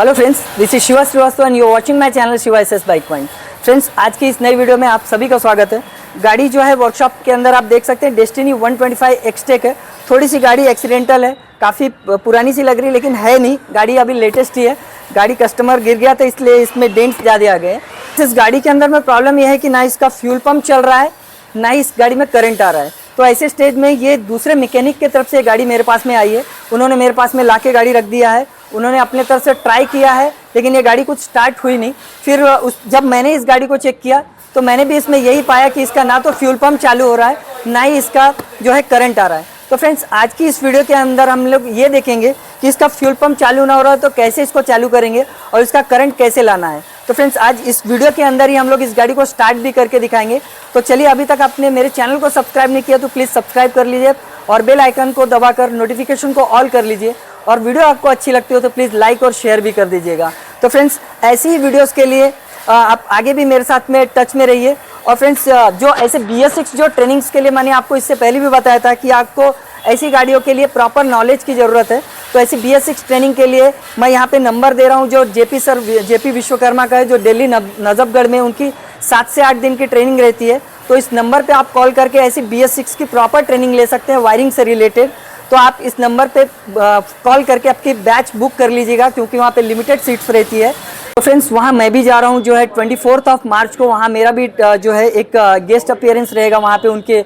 Hello friends, this is Shiva Srivastava and you are watching my channel Shiva SS bike point. Friends, आज की इस नई video में आप सभी का स्वागत है। गाड़ी जो है वर्कशॉप के अंदर आप देख सकते हैं डेस्टिनी 125 एक्सटेक है। थोड़ी सी गाड़ी एक्सीडेंटल है, काफ़ी पुरानी सी लग रही है लेकिन है नहीं, गाड़ी अभी लेटेस्ट ही है। गाड़ी कस्टमर गिर गया था इसलिए इसमें डेंट्स ज़्यादा आ गए। इस गाड़ी के अंदर में प्रॉब्लम यह है कि ना इसका फ्यूल पम्प चल रहा है, ना इस गाड़ी में करंट आ रहा है। तो ऐसे स्टेज में ये दूसरे मैकेनिक की तरफ से गाड़ी मेरे पास में आई है। उन्होंने मेरे पास में लाके गाड़ी रख दिया है। उन्होंने अपने तरफ से ट्राई किया है लेकिन ये गाड़ी कुछ स्टार्ट हुई नहीं। फिर जब मैंने इस गाड़ी को चेक किया तो मैंने भी इसमें यही पाया कि इसका ना तो फ्यूल पम्प चालू हो रहा है, ना ही इसका जो है करंट आ रहा है। तो फ्रेंड्स, आज की इस वीडियो के अंदर हम लोग ये देखेंगे कि इसका फ्यूल पम्प चालू ना हो रहा है तो कैसे इसको चालू करेंगे और इसका करंट कैसे लाना है। तो फ्रेंड्स, आज इस वीडियो के अंदर ही हम लोग इस गाड़ी को स्टार्ट भी करके दिखाएंगे। तो चलिए, अभी तक आपने मेरे चैनल को सब्सक्राइब नहीं किया तो प्लीज़ सब्सक्राइब कर लीजिए और बेल आइकन को दबाकर नोटिफिकेशन को ऑल कर लीजिए। और वीडियो आपको अच्छी लगती हो तो प्लीज़ लाइक और शेयर भी कर दीजिएगा। तो फ्रेंड्स, ऐसी ही वीडियोज़ के लिए आप आगे भी मेरे साथ में टच में रहिए। और फ्रेंड्स, जो ऐसे BS6 जो ट्रेनिंग्स के लिए मैंने आपको इससे पहले भी बताया था कि आपको ऐसी गाड़ियों के लिए प्रॉपर नॉलेज की ज़रूरत है। तो ऐसी BS6 ट्रेनिंग के लिए मैं यहाँ पे नंबर दे रहा हूँ जो JP विश्वकर्मा का है, जो दिल्ली नजफगढ़ में उनकी 7 से 8 दिन की ट्रेनिंग रहती है। तो इस नंबर पे आप कॉल करके ऐसी BS6 की प्रॉपर ट्रेनिंग ले सकते हैं वायरिंग से रिलेटेड। तो आप इस नंबर पे कॉल करके आपकी बैच बुक कर लीजिएगा क्योंकि वहाँ पे लिमिटेड सीट्स रहती है। तो फ्रेंड्स, वहाँ मैं भी जा रहा हूँ जो है 24 मार्च को। वहाँ मेरा भी जो है एक गेस्ट अपीयरेंस रहेगा वहाँ पे उनके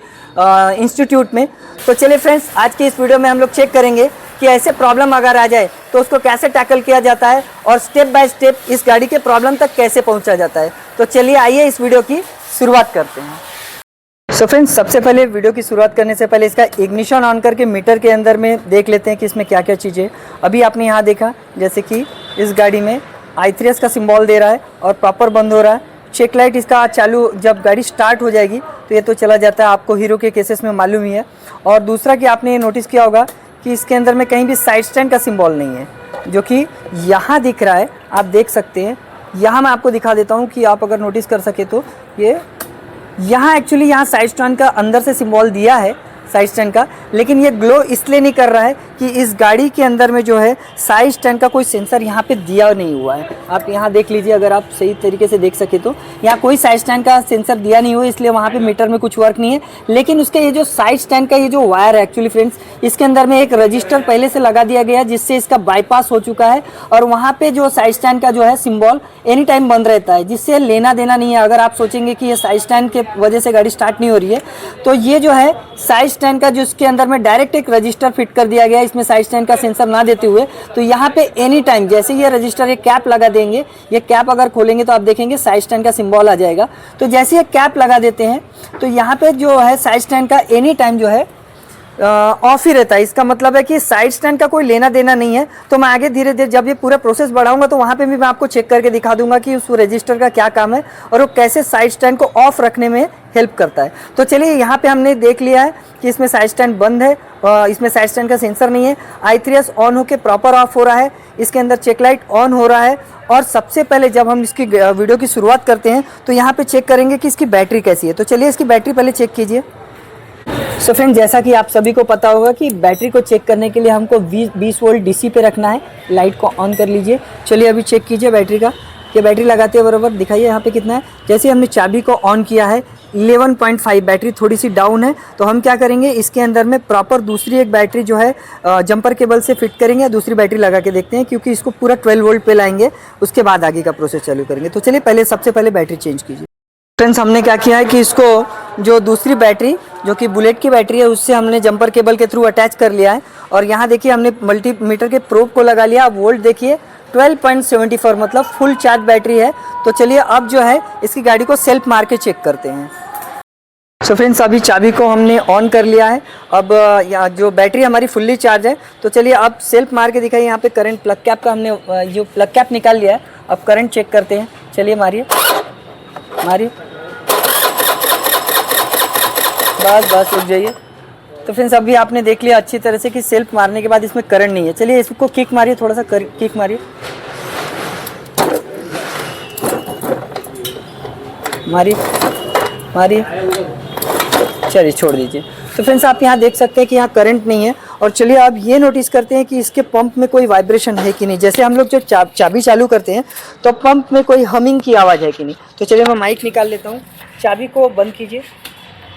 इंस्टीट्यूट में। तो चलिए फ्रेंड्स, आज की इस वीडियो में हम लोग चेक करेंगे कि ऐसे प्रॉब्लम अगर आ जाए तो उसको कैसे टैकल किया जाता है और स्टेप बाय स्टेप इस गाड़ी के प्रॉब्लम तक कैसे पहुँचा जाता है। तो चलिए, आइए इस वीडियो की शुरुआत करते हैं। सो फ्रेंड्स, सबसे पहले वीडियो की शुरुआत करने से पहले इसका इग्निशन ऑन करके मीटर के अंदर में देख लेते हैं कि इसमें क्या क्या चीज़ें। अभी आपने यहाँ देखा जैसे कि इस गाड़ी में i3s का सिंबल दे रहा है और प्रॉपर बंद हो रहा है। चेक लाइट इसका चालू, जब गाड़ी स्टार्ट हो जाएगी तो ये तो चला जाता है, आपको हीरो के केसेस में मालूम ही है। और दूसरा कि आपने ये नोटिस किया होगा कि इसके अंदर में कहीं भी साइड स्टैंड का सिंबल नहीं है, जो कि यहाँ दिख रहा है, आप देख सकते हैं। यहाँ मैं आपको दिखा देता हूँ कि आप अगर नोटिस कर सके तो ये यहाँ एक्चुअली यहाँ साइड स्टैंड का अंदर से सिंबल दिया है साइड स्टैंड का, लेकिन ये ग्लो इसलिए नहीं कर रहा है कि इस गाड़ी के अंदर में जो है साइड स्टैंड का कोई सेंसर यहाँ पे दिया नहीं हुआ है। आप यहाँ देख लीजिए, अगर आप सही तरीके से देख सके तो यहाँ कोई साइड स्टैंड का सेंसर दिया नहीं हुआ है, इसलिए वहाँ पे मीटर में कुछ वर्क नहीं है। लेकिन उसके ये जो साइड स्टैंड का ये जो वायर है एक्चुअली फ्रेंड्स, इसके अंदर में एक रजिस्टर पहले से लगा दिया गया है जिससे इसका बाईपास हो चुका है। और वहाँ पे जो साइड स्टैंड का जो है सिंबल एनी टाइम बंद रहता है, जिससे लेना देना नहीं है। अगर आप सोचेंगे कि ये साइड स्टैंड के वजह से गाड़ी स्टार्ट नहीं हो रही है, तो ये जो है साइड स्टैंड का जो इसके अंदर में डायरेक्ट एक रजिस्टर फिट कर दिया गया है, इसमें साइड स्टैंड का सेंसर ना देते हुए। तो यहाँ पे एनी टाइम जैसे ये रजिस्टर एक कैप लगा देंगे, ये कैप अगर खोलेंगे तो आप देखेंगे साइड स्टैंड का सिंबल आ जाएगा। तो जैसे ये कैप लगा देते हैं तो यहाँ पे जो है साइड स्टैंड का एनी टाइम जो है ऑफ ही रहता है। इसका मतलब है कि साइड स्टैंड का कोई लेना देना नहीं है। तो मैं आगे धीरे धीरे जब ये पूरा प्रोसेस बढ़ाऊंगा तो वहाँ पे भी मैं आपको चेक करके दिखा दूंगा कि उस रजिस्टर का क्या काम है और वो कैसे साइड स्टैंड को ऑफ रखने में हेल्प करता है। तो चलिए, यहाँ पे हमने देख लिया है कि इसमें साइड स्टैंड बंद है, इसमें साइड स्टैंड का सेंसर नहीं है। i3s ऑन होकर प्रॉपर ऑफ हो रहा है, इसके अंदर चेक लाइट ऑन हो रहा है। और सबसे पहले जब हम इसकी वीडियो की शुरुआत करते हैं तो यहाँ पे चेक करेंगे कि इसकी बैटरी कैसी है। तो चलिए, इसकी बैटरी पहले चेक कीजिए। सो फ्रेंड, जैसा कि आप सभी को पता होगा कि बैटरी को चेक करने के लिए हमको 20 वोल्ट DC पे रखना है। लाइट को ऑन कर लीजिए। चलिए, अभी चेक कीजिए बैटरी का, कि बैटरी लगाते हैं बराबर दिखाइए यहाँ पे कितना है। जैसे हमने चाबी को ऑन किया है 11.5, बैटरी थोड़ी सी डाउन है। तो हम क्या करेंगे, इसके अंदर में प्रॉपर दूसरी एक बैटरी जो है जंपर केबल से फिट करेंगे। दूसरी बैटरी लगा के देखते हैं, क्योंकि इसको पूरा 12 वोल्ट पे लाएंगे, उसके बाद आगे का प्रोसेस चालू करेंगे। तो चलिए, सबसे पहले बैटरी चेंज कीजिए। फ्रेंड्स, हमने क्या किया है कि इसको जो दूसरी बैटरी जो कि बुलेट की बैटरी है उससे हमने जंपर केबल के थ्रू अटैच कर लिया है। और यहाँ देखिए, हमने मल्टीमीटर के प्रोब को लगा लिया। आप वोल्ट देखिए 12.74, मतलब फुल चार्ज बैटरी है। तो चलिए, अब जो है इसकी गाड़ी को सेल्फ मार के चेक करते हैं। सो फ्रेंड्स, अभी चाबी को हमने ऑन कर लिया है। अब यहाँ जो बैटरी हमारी फुल्ली चार्ज है। तो चलिए, अब सेल्फ मार के दिखाइए। यहाँ पे करंट प्लग कैप का हमने जो प्लग कैप निकाल लिया है। अब करंट चेक करते हैं। चलिए, मारिए। बस रुक जाइए। तो फ्रेंड्स, अभी आपने देख लिया अच्छी तरह से कि सेल्फ मारने के बाद इसमें करंट नहीं है। चलिए, इसको किक मारिए, थोड़ा सा किक मारिए। चलिए, छोड़ दीजिए। तो फ्रेंड्स, आप यहाँ देख सकते हैं कि यहाँ करंट नहीं है और चलिए आप ये नोटिस करते हैं कि इसके पंप में कोई वाइब्रेशन है कि नहीं। जैसे हम लोग जो चाबी चालू करते हैं तो पंप में कोई हमिंग की आवाज़ है कि नहीं। तो चलिए मैं माइक निकाल लेता हूँ, चाबी को बंद कीजिए।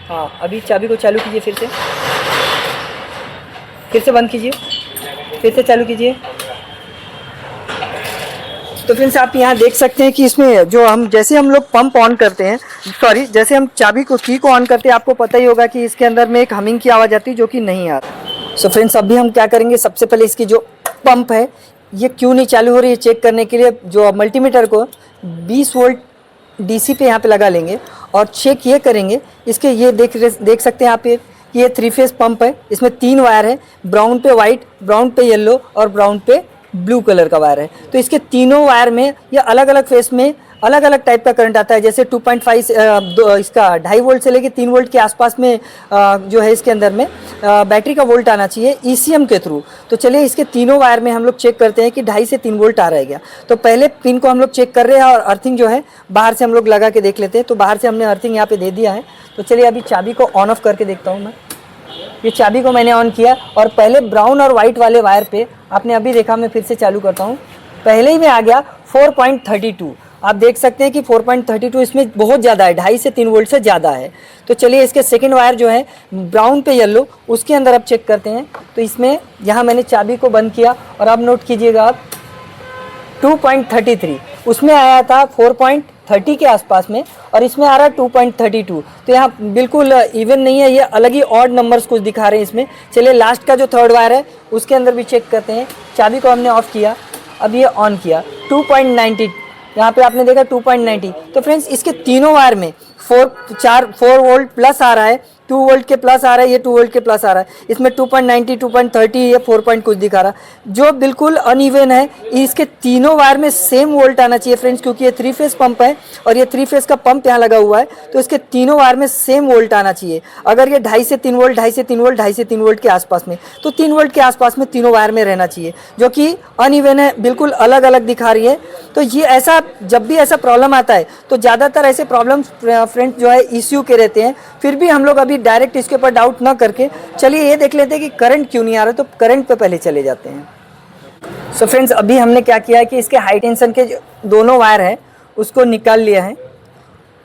हाँ, अभी चाबी को चालू कीजिए, फिर से बंद कीजिए, फिर से चालू कीजिए। तो फ्रेंड्स आप यहाँ देख सकते हैं कि इसमें जो जैसे हम लोग पंप ऑन करते हैं, सॉरी जैसे हम चाबी को की को ऑन करते हैं, आपको पता ही होगा कि इसके अंदर में एक हमिंग की आवाज़ आती है जो कि नहीं आ रही। सो फ्रेंड्स अभी हम क्या करेंगे, सबसे पहले इसकी जो पंप है ये क्यों नहीं चालू हो रही है चेक करने के लिए जो मल्टीमीटर को 20 वोल्ट DC पे यहाँ पे लगा लेंगे और चेक ये करेंगे। इसके ये देख सकते हैं आप, ये 3 फेज पंप है, इसमें 3 वायर है, ब्राउन पे वाइट, ब्राउन पे येलो और ब्राउन पे ब्लू कलर का वायर है। तो इसके तीनों वायर में ये अलग अलग फेस में अलग अलग टाइप का करंट आता है। जैसे 2.5 इसका 2.5 वोल्ट से लेके 3 वोल्ट के आसपास में जो है इसके अंदर में बैटरी का वोल्ट आना चाहिए ECM के थ्रू। तो चलिए इसके तीनों वायर में हम लोग चेक करते हैं कि 2.5 से 3 वोल्ट आ रहा है क्या। तो पहले पिन को हम लोग चेक कर रहे हैं और अर्थिंग जो है बाहर से हम लोग लगा के देख लेते हैं। तो बाहर से हमने अर्थिंग यहाँ पे दे दिया है। तो चलिए अभी चाबी को ऑन ऑफ करके देखता हूँ मैं। ये चाबी को मैंने ऑन किया और पहले ब्राउन और वाइट वाले वायर पे आपने अभी देखा, मैं फिर से चालू करता हूँ, पहले ही में आ गया 4.32। आप देख सकते हैं कि 4.32 इसमें बहुत ज़्यादा है, 2.5 से 3 वोल्ट से ज़्यादा है। तो चलिए इसके सेकंड वायर जो है ब्राउन पे येलो, उसके अंदर अब चेक करते हैं। तो इसमें यहाँ मैंने चाबी को बंद किया और अब नोट कीजिएगा आप 2.33, उसमें आया था 4.30 के आसपास में और इसमें आ रहा है 2.32। तो यहाँ बिल्कुल इवन नहीं है, ये अलग ही ऑड नंबर्स कुछ दिखा रहे हैं इसमें। चलिए लास्ट का जो थर्ड वायर है उसके अंदर भी चेक करते हैं। चाबी को हमने ऑफ किया, अब ये ऑन किया, 2.90, यहाँ पे आपने देखा 2.90। तो फ्रेंड्स इसके तीनों वायर में 4 वोल्ट प्लस आ रहा है, 2 वोल्ट के प्लस आ रहा है, ये 2 वोल्ट के प्लस आ रहा है। इसमें 2.90, 2.30, ये 4 पॉइंट कुछ दिखा रहा है, जो बिल्कुल अनइवन है। इसके तीनों वायर में सेम वोल्ट आना चाहिए फ्रेंड्स, क्योंकि ये 3 फेज पंप है और ये 3 फेज का पंप यहाँ लगा हुआ है। तो इसके तीनों वायर में सेम वोल्ट आना चाहिए। अगर ये 2.5 से 3 वोल्ट, 2.5 से 3 वोल्ट, 2.5 से 3 वोल्ट के आसपास में, तो 3 वोल्ट के आसपास में तीनों वायर में रहना चाहिए, जो कि अनइवन है, बिल्कुल अलग अलग दिखा रही है। तो ये ऐसा, जब भी ऐसा प्रॉब्लम आता है तो ज़्यादातर ऐसे प्रॉब्लम फ्रेंड्स जो है ECU के रहते हैं। फिर भी हम लोग अभी डायरेक्ट इसके ऊपर डाउट ना करके चलिए ये देख लेते हैं कि करंट क्यों नहीं आ रहा। तो करंट पे पहले चले जाते हैं। सो फ्रेंड्स अभी हमने क्या किया है कि इसके हाई टेंशन के जो दोनों वायर है उसको निकाल लिया है,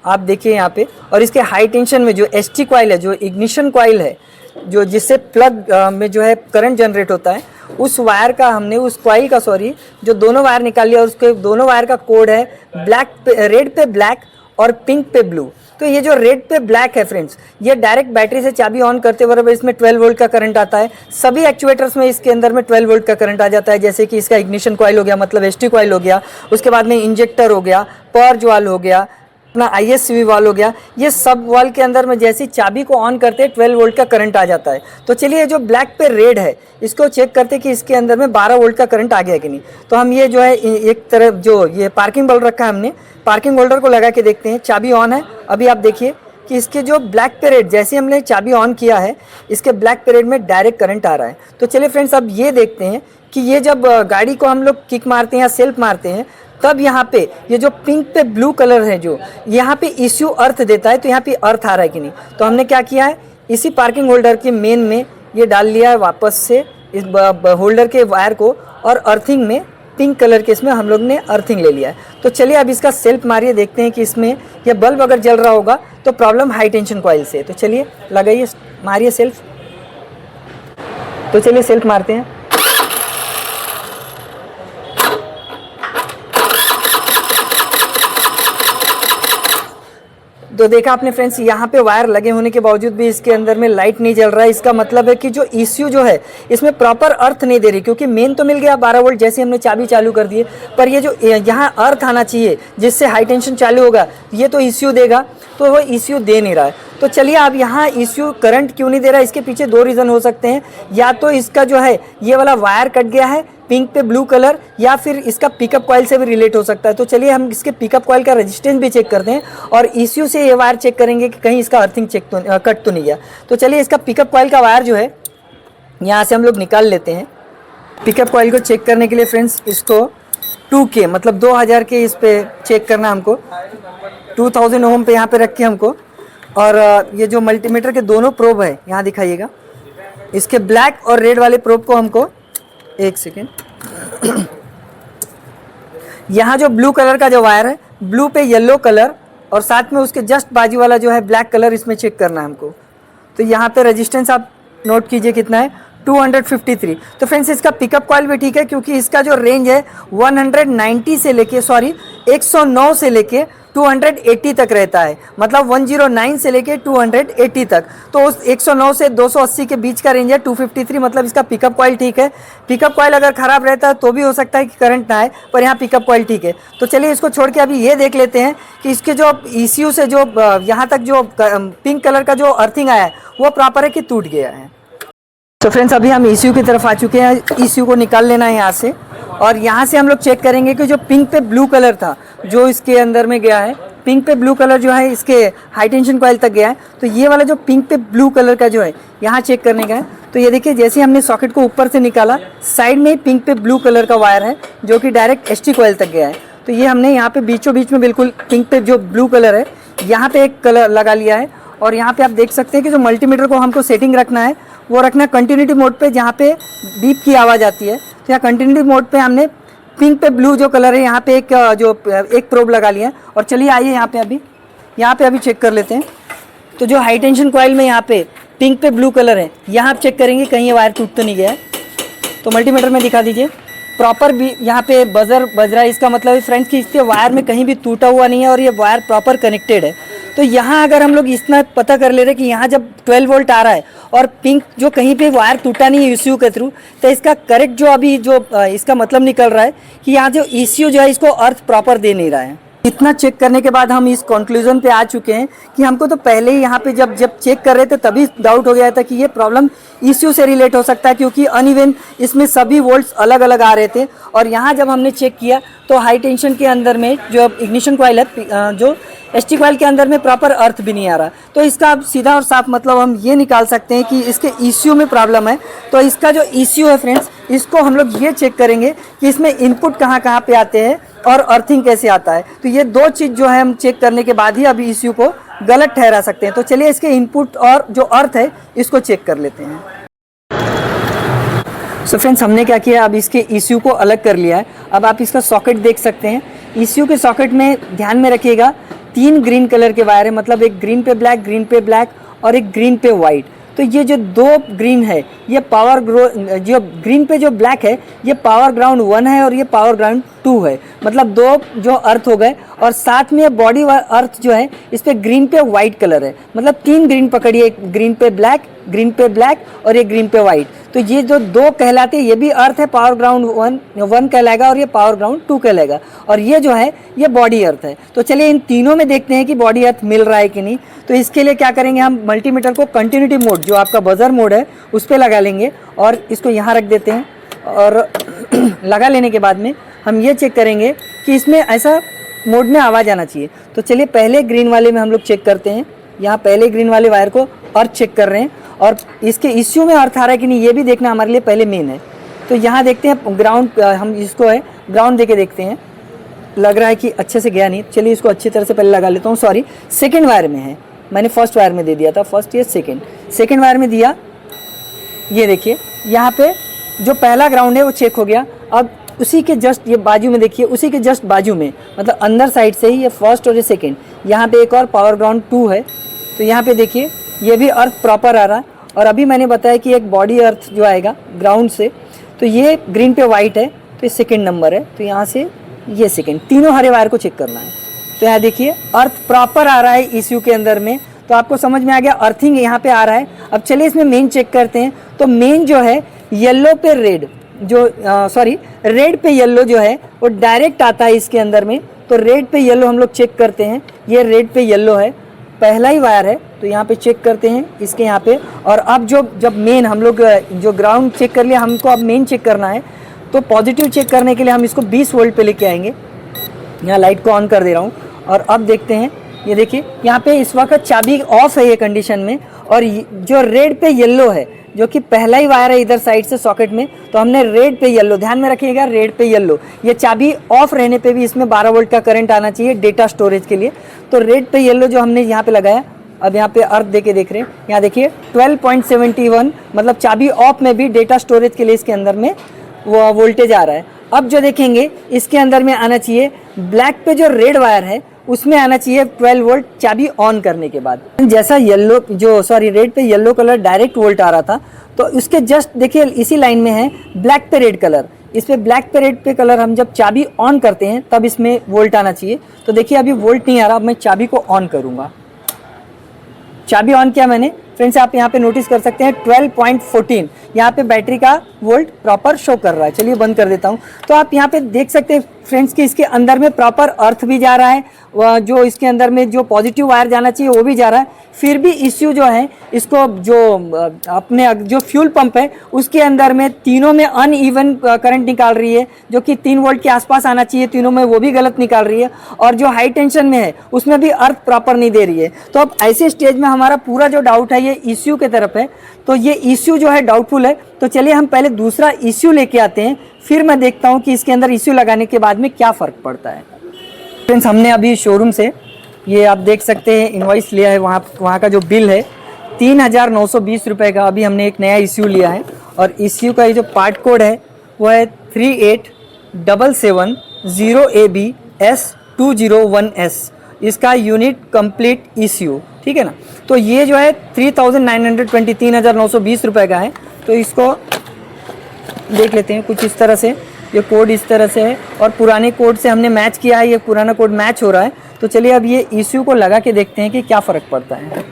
आप देखिए यहाँ पे। और इसके हाई टेंशन में जो ST कॉइल है, जो इग्निशन कॉइल है, जो जिससे प्लग में जो है करंट जनरेट होता है, उस वायर का हमने, उस कॉइल का सॉरी, जो दोनों वायर निकाल लिया और उसके दोनों वायर का कोड है रेड पे ब्लैक और पिंक पे ब्लू। तो ये जो रेड पे ब्लैक है फ्रेंड्स, ये डायरेक्ट बैटरी से चाबी ऑन करते बराबर इसमें 12 वोल्ट का करंट आता है। सभी एक्चुएटर्स में इसके अंदर में 12 वोल्ट का करंट आ जाता है। जैसे कि इसका इग्निशन कॉइल हो गया, मतलब ST कॉइल हो गया, उसके बाद में इंजेक्टर हो गया, पर्ज वाल हो गया, अपना ISCV वाल हो गया। ये सब वाल के अंदर में जैसी चाबी को ऑन करते हैं 12 वोल्ट का करंट आ जाता है। तो चलिए जो ब्लैक पे रेड है इसको चेक करते हैं कि इसके अंदर में 12 वोल्ट का करंट आ गया कि नहीं। तो हम ये जो है एक तरफ जो ये पार्किंग बल्ब रखा है हमने, पार्किंग होल्डर को लगा के देखते हैं। चाबी ऑन है। अभी आप देखिए कि इसके जो ब्लैक पे रेड, जैसे हमने चाबी ऑन किया है, इसके ब्लैक पे रेड में डायरेक्ट करंट आ रहा है। तो चलिए फ्रेंड्स अब ये देखते हैं कि ये जब गाड़ी को हम लोग किक मारते हैं या सेल्फ मारते हैं, तब यहाँ पे ये जो पिंक पे ब्लू कलर है, जो यहाँ पे ECU अर्थ देता है, तो यहाँ पे अर्थ आ रहा है कि नहीं। तो हमने क्या किया है, इसी पार्किंग होल्डर के मेन में ये डाल लिया है वापस से इस होल्डर के वायर को, और अर्थिंग में पिंक कलर के इसमें हम लोग ने अर्थिंग ले लिया है। तो चलिए अब इसका सेल्फ मारिए, देखते हैं कि इसमें यह बल्ब अगर जल रहा होगा तो प्रॉब्लम हाई टेंशन कॉइल से। तो चलिए लगाइए, मारिए सेल्फ। तो चलिए सेल्फ मारते हैं। तो देखा आपने फ्रेंड्स, यहाँ पे वायर लगे होने के बावजूद भी इसके अंदर में लाइट नहीं जल रहा है। इसका मतलब है कि जो ECU जो है इसमें प्रॉपर अर्थ नहीं दे रही, क्योंकि मेन तो मिल गया 12 वोल्ट जैसे हमने चाबी चालू कर दी है, पर ये जो यहाँ अर्थ आना चाहिए जिससे हाई टेंशन चालू होगा, ये तो ECU देगा, तो वो ECU दे नहीं रहा है। तो चलिए अब यहाँ ECU करंट क्यों नहीं दे रहा है, इसके पीछे 2 रीज़न हो सकते हैं। या तो इसका जो है ये वाला वायर कट गया है पिंक पे ब्लू कलर, या फिर इसका पिकअप कॉइल से भी रिलेट हो सकता है। तो चलिए हम इसके पिकअप कॉइल का रेजिस्टेंस भी चेक करते हैं और ECU से ये वायर चेक करेंगे कि कहीं इसका अर्थिंग कट तो नहीं गया। तो चलिए इसका पिकअप कॉइल का वायर जो है यहाँ से हम लोग निकाल लेते हैं। पिकअप कॉइल को चेक करने के लिए फ्रेंड्स इसको 2K मतलब 2000 के इस पे चेक करना हमको, 2000 ओम पे यहाँ पे रख के हमको। और ये जो मल्टीमीटर के दोनों प्रोब है यहाँ दिखाइएगा, इसके ब्लैक और रेड वाले प्रोब को हमको, एक सेकेंड, यहाँ जो ब्लू कलर का जो वायर है, ब्लू पे येलो कलर और साथ में उसके जस्ट बाजू वाला जो है ब्लैक कलर, इसमें चेक करना है हमको। तो यहाँ पे रेजिस्टेंस आप नोट कीजिए कितना है, 253। तो फ्रेंड्स इसका पिकअप कॉइल भी ठीक है, क्योंकि इसका जो रेंज है 190 से लेके 109 से लेके 280 तक रहता है, मतलब 109 से लेके 280 तक। तो उस 109 से 280 के बीच का रेंज है 253, मतलब इसका पिकअप कॉइल ठीक है। पिकअप कॉइल अगर ख़राब रहता है तो भी हो सकता है कि करंट ना आए, पर यहाँ पिकअप कॉइल ठीक है। तो चलिए इसको छोड़ के अभी ये देख लेते हैं कि इसके जो ECU से जो यहाँ तक जो पिंक कलर का जो अर्थिंग आया है वो प्रॉपर है कि टूट गया है। तो फ्रेंड्स अभी हम ECU की तरफ आ चुके हैं। ECU को निकाल लेना है यहाँ से, और यहाँ से हम लोग चेक करेंगे कि जो पिंक पे ब्लू कलर था जो इसके अंदर में गया है, पिंक पे ब्लू कलर जो है इसके हाई टेंशन कॉइल तक गया है। तो ये वाला जो पिंक पे ब्लू कलर का जो है यहाँ चेक करने का है। तो ये देखिए, जैसे हमने सॉकेट को ऊपर से निकाला, साइड में पिंक पे ब्लू कलर का वायर है जो कि डायरेक्ट ST कॉइल तक गया है। तो ये हमने यहाँ पे बीचों बीच में बिल्कुल पिंक पे जो ब्लू कलर है यहाँ पे एक कलर लगा लिया है। और यहाँ पे आप देख सकते हैं कि जो मल्टीमीटर को हमको सेटिंग रखना है वो रखना है कंटिन्यूटी मोड पे, जहाँ पे बीप की आवाज़ आती है। तो यहाँ कंटिन्यूटी मोड पे हमने पिंक पे ब्लू जो कलर है यहाँ पे एक प्रोब लगा लिया है। और चलिए आइए यहाँ पे अभी चेक कर लेते हैं। तो जो हाई टेंशन कॉइल में यहाँ पे पिंक पे ब्लू कलर है, यहाँ आप चेक करेंगे कहीं ये वायर टूट तो नहीं गया है। तो मल्टीमीटर में दिखा दीजिए, प्रॉपर भी यहाँ पे बजर बज रहा है। इसका मतलब है फ्रेंड्स कि इसके वायर में कहीं भी टूटा हुआ नहीं है और ये वायर प्रॉपर कनेक्टेड है। तो यहाँ अगर हम लोग इतना पता कर ले रहे हैं कि यहाँ जब 12 वोल्ट आ रहा है और पिंक जो कहीं पे वायर टूटा नहीं है ECU के थ्रू, तो इसका करेक्ट जो अभी जो इसका मतलब निकल रहा है कि यहाँ जो ECU जो है इसको अर्थ प्रॉपर दे नहीं रहा है। इतना चेक करने के बाद हम इस कंक्लूजन पे आ चुके हैं कि हमको तो पहले ही यहाँ पे जब चेक कर रहे थे तभी डाउट हो गया था कि ये प्रॉब्लम ECU से रिलेट हो सकता है, क्योंकि अनइवन इसमें सभी वोल्ट्स अलग अलग आ रहे थे। और यहाँ जब हमने चेक किया तो हाई टेंशन के अंदर में जो इग्निशन कॉइल है, जो ST कॉइल के अंदर में प्रॉपर अर्थ भी नहीं आ रहा। तो इसका अब सीधा और साफ मतलब हम ये निकाल सकते हैं कि इसके ECU में प्रॉब्लम है। तो इसका जो ECU है फ्रेंड्स, इसको हम लोग ये चेक करेंगे कि इसमें इनपुट कहाँ कहाँ पे आते हैं और अर्थिंग कैसे आता है। तो ये दो चीज़ जो है हम चेक करने के बाद ही अभी ECU को गलत ठहरा सकते हैं। तो चलिए इसके इनपुट और जो अर्थ है इसको चेक कर लेते हैं। सो फ्रेंड्स हमने क्या किया, अब इसके ECU को अलग कर लिया है। अब आप इसका सॉकेट देख सकते हैं। ECU के सॉकेट में ध्यान में रखिएगा 3 ग्रीन कलर के वायर है, मतलब एक ग्रीन पे ब्लैक और एक ग्रीन पे वाइट। तो ये जो 2 ग्रीन है ये जो ग्रीन पे जो ब्लैक है ये पावर ग्राउंड 1 है और ये पावर ग्राउंड 2 है, मतलब 2 जो अर्थ हो गए। और साथ में बॉडी अर्थ जो है इस पे ग्रीन पे वाइट कलर है, मतलब 3 ग्रीन पकड़िए, एक ग्रीन पे ब्लैक और एक ग्रीन पे वाइट। तो ये जो 2 कहलाते हैं ये भी अर्थ है, पावर ग्राउंड 1 कहलाएगा और ये पावर ग्राउंड 2 कहलाएगा। और ये जो है ये बॉडी अर्थ है। तो चलिए इन तीनों में देखते हैं कि बॉडी अर्थ मिल रहा है कि नहीं। तो इसके लिए क्या करेंगे, हम मल्टीमीटर को कंटिन्यूटी मोड जो आपका बजर मोड है उस पर लगा लेंगे और इसको यहाँ रख देते हैं। और लगा लेने के बाद में हम ये चेक करेंगे कि इसमें ऐसा मोड में आवाज़ आना चाहिए। तो चलिए पहले ग्रीन वाले में हम लोग चेक करते हैं। यहाँ पहले ग्रीन वाले वायर को अर्थ चेक कर रहे हैं और इसके ECU में अर्थ आ रहा है कि नहीं ये भी देखना हमारे लिए पहले मेन है। तो यहाँ देखते हैं ग्राउंड, हम इसको है ग्राउंड दे के देखते हैं। लग रहा है कि अच्छे से गया नहीं, चलिए इसको अच्छी तरह से पहले लगा लेता हूँ। सॉरी, सेकेंड वायर में है, मैंने फर्स्ट वायर में दे दिया था, फर्स्ट ये सेकेंड वायर में दिया। ये देखिए यहाँ पे जो पहला ग्राउंड है वो चेक हो गया। अब उसी के जस्ट ये बाजू में देखिए, उसी के जस्ट बाजू में मतलब अंदर साइड से ही ये फर्स्ट और ये सेकेंड, यहाँ पे एक और पावर ग्राउंड 2 है। तो यहाँ पे देखिए ये भी अर्थ प्रॉपर आ रहा है। और अभी मैंने बताया कि एक बॉडी अर्थ जो आएगा ग्राउंड से, तो ये ग्रीन पे वाइट है, तो ये सेकेंड नंबर है। तो यहाँ से ये सेकेंड, तीनों हरे वायर को चेक करना है। तो यहाँ देखिए अर्थ प्रॉपर आ रहा है ECU के अंदर में। तो आपको समझ में आ गया अर्थिंग यहाँ पे आ रहा है। अब चलिए इसमें मेन चेक करते हैं। तो मेन जो है येलो पे रेड, रेड पे येलो जो है वो डायरेक्ट आता है इसके अंदर में। तो रेड पे येलो हम लोग चेक करते हैं। ये रेड पे येलो है, पहला ही वायर है। तो यहाँ पे चेक करते हैं इसके यहाँ पे। और अब जब मेन हम लोग जो ग्राउंड चेक कर लिया, हमको अब मेन चेक करना है। तो पॉजिटिव चेक करने के लिए हम इसको 20 वोल्ट पे लेके आएंगे। यहाँ लाइट को ऑन कर दे रहा हूँ और अब देखते हैं। ये देखिए यहाँ पे इस वक्त चाबी ऑफ है ये कंडीशन में। और जो रेड पे येलो है जो कि पहला ही वायर है इधर साइड से सॉकेट में, तो हमने रेड पे येलो, ध्यान में रखिएगा रेड पे येलो, ये चाबी ऑफ रहने पे भी इसमें 12 वोल्ट का करंट आना चाहिए डेटा स्टोरेज के लिए। तो रेड पे येलो जो हमने यहाँ पे लगाया अब यहाँ पे अर्थ दे के देख रहे हैं, यहाँ देखिए 12.71 मतलब चाबी ऑफ में भी डेटा स्टोरेज के लिए इसके अंदर में वो वोल्टेज आ रहा है। अब जो देखेंगे इसके अंदर में आना चाहिए ब्लैक पे जो रेड वायर है उसमें आना चाहिए 12 वोल्ट चाबी ऑन करने के बाद। जैसा येलो जो सॉरी रेड पे येलो कलर डायरेक्ट वोल्ट आ रहा था, तो इसके जस्ट देखिए इसी लाइन में है ब्लैक पे रेड कलर। इस पे ब्लैक पे रेड पे कलर हम जब चाबी ऑन करते हैं तब इसमें वोल्ट आना चाहिए। तो देखिए अभी वोल्ट नहीं आ रहा, अब मैं चाबी को ऑन करूँगा। चाबी ऑन किया मैंने फ्रेंड्स, आप यहाँ पे नोटिस कर सकते हैं 12.14 यहाँ पे बैटरी का वोल्ट प्रॉपर शो कर रहा है। चलिए बंद कर देता हूँ। तो आप यहाँ पे देख सकते हैं फ्रेंड्स कि इसके अंदर में प्रॉपर अर्थ भी जा रहा है, जो इसके अंदर में जो पॉजिटिव वायर जाना चाहिए वो भी जा रहा है। फिर भी इश्यू जो है इसको जो अपने जो फ्यूल पंप है उसके अंदर में तीनों में अनइवन करंट निकाल रही है, जो कि 3 वोल्ट के आसपास आना चाहिए तीनों में, वो भी गलत निकाल रही है। और जो हाई टेंशन में है उसमें भी अर्थ प्रॉपर नहीं दे रही है। तो अब ऐसे स्टेज में हमारा पूरा जो डाउट है ये इश्यू की तरफ है। तो ये इश्यू जो है डाउटफुल है। तो चलिए हम पहले दूसरा इश्यू लेके आते हैं, फिर मैं देखता हूँ कि इसके अंदर इश्यू लगाने के बाद में क्या फ़र्क पड़ता है। फ्रेंड्स हमने अभी शोरूम से ये आप देख सकते हैं इनवॉइस लिया है, वहाँ का जो बिल है 3,920 रुपये का। अभी हमने एक नया इश्यू लिया है और इश्यू का ये जो पार्ट कोड है वो है 38770AB-S201S। इसका यूनिट कंप्लीट इश्यू, ठीक है ना। तो ये जो है 3,920 रुपये का है। तो इसको देख लेते हैं कुछ इस तरह से, ये कोड इस तरह से है और पुराने कोड से हमने मैच किया है, ये पुराना कोड मैच हो रहा है। तो चलिए अब ये इश्यू को लगा के देखते हैं कि क्या फ़र्क पड़ता है।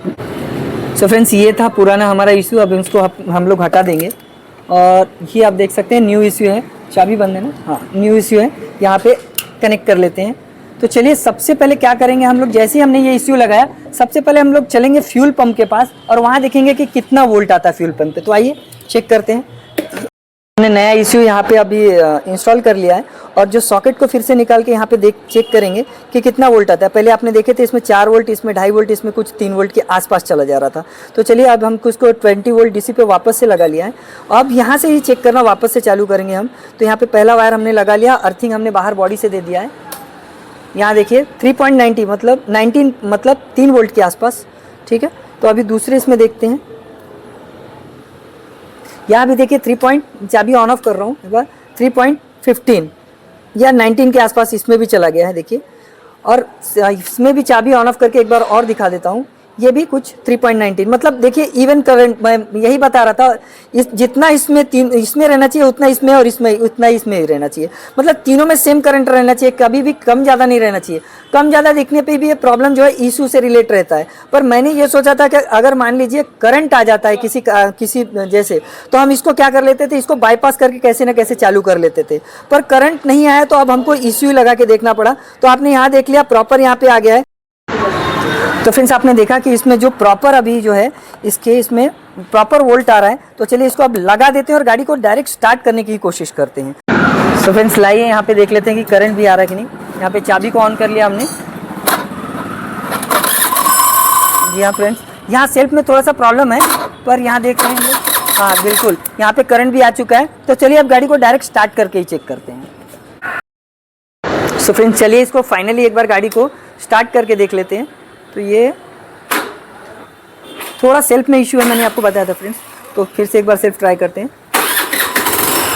सो फ्रेंड्स ये था पुराना हमारा इश्यू, अब इसको हम लोग हटा देंगे। और ये आप देख सकते हैं न्यू इश्यू है, चाबी बंद है ना, हाँ न्यू इश्यू है, यहाँ पे कनेक्ट कर लेते हैं। तो चलिए सबसे पहले क्या करेंगे हम लोग, जैसे ही हमने ये इश्यू लगाया सबसे पहले हम लोग चलेंगे फ्यूल पंप के पास और वहाँ देखेंगे कि कितना वोल्ट आता है फ्यूल पंप पे। तो आइए चेक करते हैं। हमने नया इश्यू यहाँ पे अभी इंस्टॉल कर लिया है और जो सॉकेट को फिर से निकाल के यहाँ पे चेक करेंगे कि कितना वोल्ट आता है। पहले आपने देखे थे इसमें 4 वोल्ट, इसमें 2.5 वोल्ट, इसमें कुछ 3 वोल्ट के आसपास चला जा रहा था। तो चलिए अब हम उसको 20 वोल्ट डीसी पे वापस से लगा लिया है। अब यहाँ से ही चेक करना वापस से चालू करेंगे हम। तो यहाँ पे पहला वायर हमने लगा लिया, अर्थिंग हमने बाहर बॉडी से दे दिया है। यहाँ देखिए 3.90 मतलब 3 वोल्ट के आसपास, ठीक है। तो अभी दूसरे इसमें देखते हैं, यहाँ भी देखिए 3 चाबी ऑन ऑफ कर रहा हूँ एक बार, 3.15 या 19 के आसपास इसमें भी चला गया है देखिए। और इसमें भी चाबी ऑन ऑफ करके एक बार और दिखा देता हूँ, ये भी कुछ 3.19 मतलब देखिए इवन करंट। मैं यही बता रहा था, जितना इसमें इसमें रहना चाहिए उतना इसमें और इसमें उतना इसमें ही रहना चाहिए, मतलब तीनों में सेम करंट रहना चाहिए, कभी भी कम ज़्यादा नहीं रहना चाहिए। कम ज़्यादा दिखने पे भी ये प्रॉब्लम जो है इशू से रिलेट रहता है। पर मैंने ये सोचा था कि अगर मान लीजिए करंट आ जाता है किसी जैसे, तो हम इसको क्या कर लेते थे, इसको बाईपास करके कैसे ना कैसे चालू कर लेते थे। पर करंट नहीं आया तो अब हमको इश्यू लगा के देखना पड़ा। तो आपने यहाँ देख लिया प्रॉपर यहाँ पे आ गया है। तो फ्रेंड्स आपने देखा कि इसमें जो प्रॉपर अभी जो है इसमें प्रॉपर वोल्ट आ रहा है। तो चलिए इसको अब लगा देते हैं और गाड़ी को डायरेक्ट स्टार्ट करने की कोशिश करते हैं। तो फ्रेंड्स लाइए यहाँ पे देख लेते हैं कि करंट भी आ रहा है कि नहीं। यहाँ पे चाबी को ऑन कर लिया हमने। जी हाँ फ्रेंड्स, यहाँ सेल्फ में थोड़ा सा प्रॉब्लम है, पर यहाँ देख रहे हैं हम लोग, हाँ बिल्कुल यहाँ पे करंट भी आ चुका है। तो चलिए अब गाड़ी को डायरेक्ट स्टार्ट करके ही चेक करते हैं। सो फ्रेंड्स चलिए इसको फाइनली एक बार गाड़ी को स्टार्ट करके देख लेते हैं। तो ये थोड़ा सेल्फ में इशू है, मैंने आपको बताया था फ्रेंड्स। तो फिर से एक बार सेल्फ ट्राई करते हैं।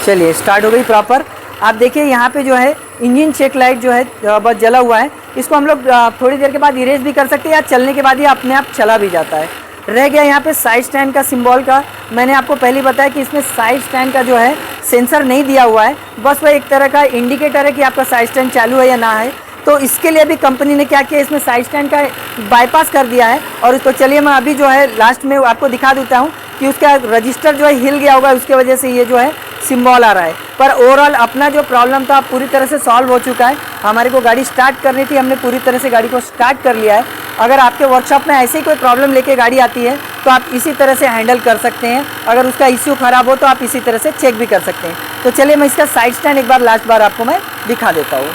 चलिए स्टार्ट हो गई प्रॉपर। आप देखिए यहाँ पे जो है इंजन चेक लाइट जो है बस जला हुआ है। इसको हम लोग थोड़ी देर के बाद इरेज भी कर सकते हैं या चलने के बाद ये अपने आप चला भी जाता है। रह गया यहाँ पे साइड स्टैंड का सिंबल का। मैंने आपको पहले बताया कि इसमें साइड स्टैंड का जो है सेंसर नहीं दिया हुआ है, बस वह एक तरह का इंडिकेटर है कि आपका साइड स्टैंड चालू है या ना है। तो इसके लिए भी कंपनी ने क्या किया, इसमें साइड स्टैंड का बाईपास कर दिया है। और इसको चलिए मैं अभी जो है लास्ट में आपको दिखा देता हूँ कि उसका रजिस्टर जो है हिल गया होगा, उसके वजह से ये जो है सिंबल आ रहा है। पर ओवरऑल अपना जो प्रॉब्लम था पूरी तरह से सॉल्व हो चुका है। हमारे को गाड़ी स्टार्ट करनी थी, हमने पूरी तरह से गाड़ी को स्टार्ट कर लिया है। अगर आपके वर्कशॉप में ऐसी कोई प्रॉब्लम लेके गाड़ी आती है तो आप इसी तरह से हैंडल कर सकते हैं। अगर उसका इश्यू ख़राब हो तो आप इसी तरह से चेक भी कर सकते हैं। तो चलिए मैं इसका साइड स्टैंड एक बार लास्ट बार आपको मैं दिखा देता हूँ।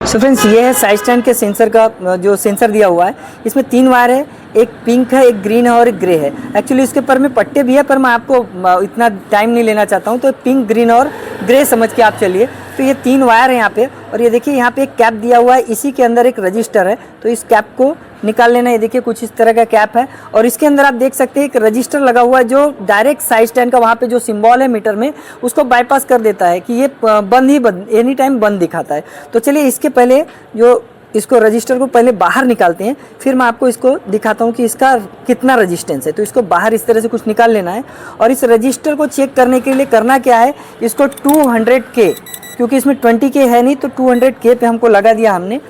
सो फ्रेंड्स ये है साइड स्टैंड के सेंसर का जो सेंसर दिया हुआ है। इसमें 3 वायर है, एक पिंक है, एक ग्रीन है और एक ग्रे है। एक्चुअली इसके पर में पट्टे भी है, पर मैं आपको इतना टाइम नहीं लेना चाहता हूँ, तो पिंक, ग्रीन और ग्रे समझ के आप चलिए। तो ये 3 वायर है यहाँ पे। और ये देखिए यहाँ पे एक कैप दिया हुआ है, इसी के अंदर एक रजिस्टर है। तो इस कैप को निकाल लेना। ये देखिए कुछ इस तरह का कैप है और इसके अंदर आप देख सकते हैं एक रजिस्टर लगा हुआ है जो डायरेक्ट साइड स्टैंड का वहाँ पे जो सिंबल है मीटर में उसको बाईपास कर देता है कि ये बंद एनी टाइम बंद दिखाता है। तो चलिए इसके पहले जो इसको रजिस्टर को पहले बाहर निकालते हैं, फिर मैं आपको इसको दिखाता हूँ कि इसका कितना रजिस्टेंस है। तो इसको बाहर इस तरह से कुछ निकाल लेना है और इस रजिस्टर को चेक करने के लिए करना क्या है, इसको 200K, क्योंकि इसमें 20K है नहीं तो 200K पे हमको लगा दिया हमने।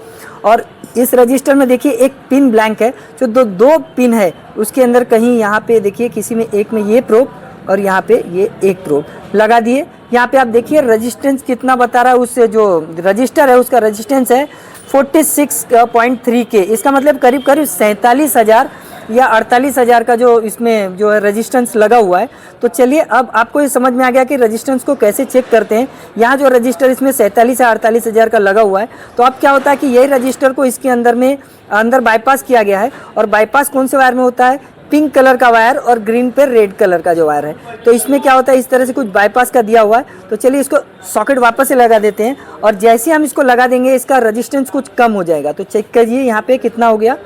और इस रजिस्टर में देखिए एक पिन ब्लैंक है, जो दो पिन है उसके अंदर कहीं यहाँ पे देखिए किसी में एक में ये प्रोब और यहाँ पे ये एक प्रोब लगा दिए। यहाँ पे आप देखिए रजिस्टेंस कितना बता रहा है, उससे जो रजिस्टर है उसका रजिस्टेंस है 46.3K। इसका मतलब करीब करीब 47,000 या 48,000 का जो इसमें जो है रजिस्टेंस लगा हुआ है। तो चलिए अब आपको ये समझ में आ गया कि रजिस्टेंस को कैसे चेक करते हैं। यहाँ जो रजिस्टर इसमें 47 या 48,000 का लगा हुआ है, तो अब क्या होता है कि यही रजिस्टर को इसके अंदर बाईपास किया गया है। और बाईपास कौन से वायर में होता है, पिंक कलर का वायर और ग्रीन पे रेड कलर का जो वायर है। तो इसमें क्या होता है, इस तरह से कुछ बाईपास का दिया हुआ है। तो चलिए इसको सॉकेट वापस से लगा देते हैं और जैसे हम इसको लगा देंगे इसका रेजिस्टेंस कुछ कम हो जाएगा। तो चेक करिए यहाँ पे कितना हो गया।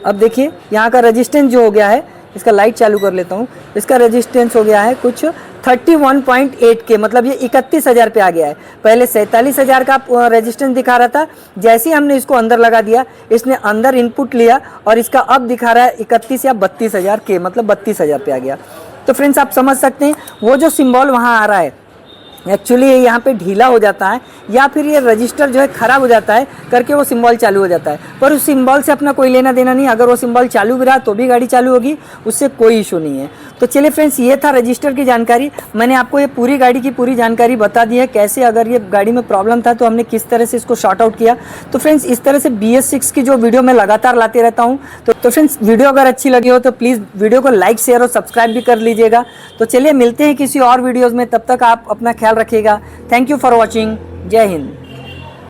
अब देखिए यहाँ का रेजिस्टेंस जो हो गया है, इसका लाइट चालू कर लेता हूँ, इसका रेजिस्टेंस हो गया है कुछ 31.8K, मतलब ये 31,000 पे आ गया है। पहले 47,000 का रेजिस्टेंस दिखा रहा था, जैसे ही हमने इसको अंदर लगा दिया इसने अंदर इनपुट लिया और इसका अब दिखा रहा है 31 या 32,000K, मतलब 32,000 पे आ गया। तो फ्रेंड्स आप समझ सकते हैं वो जो सिंबल वहाँ आ रहा है एक्चुअली ये यहाँ पे ढीला हो जाता है या फिर ये रजिस्टर जो है ख़राब हो जाता है करके वो सिंबल चालू हो जाता है, पर उस सिंबल से अपना कोई लेना देना नहीं। अगर वो सिंबल चालू भी रहा तो भी गाड़ी चालू होगी, उससे कोई इशू नहीं है। तो चलिए फ्रेंड्स ये था रजिस्टर की जानकारी। मैंने आपको ये पूरी गाड़ी की पूरी जानकारी बता दी है, कैसे अगर ये गाड़ी में प्रॉब्लम था तो हमने किस तरह से इसको शॉर्ट आउट किया। तो फ्रेंड्स इस तरह से BS6 की जो वीडियो मैं लगातार लाते रहता हूँ। तो फ्रेंड्स वीडियो अगर अच्छी लगी हो तो प्लीज़ वीडियो को लाइक शेयर और सब्सक्राइब भी कर लीजिएगा। तो चलिए मिलते हैं किसी और वीडियोज़ में, तब तक आप अपना ख्याल रखिएगा। Thank you for watching. जय हिंद।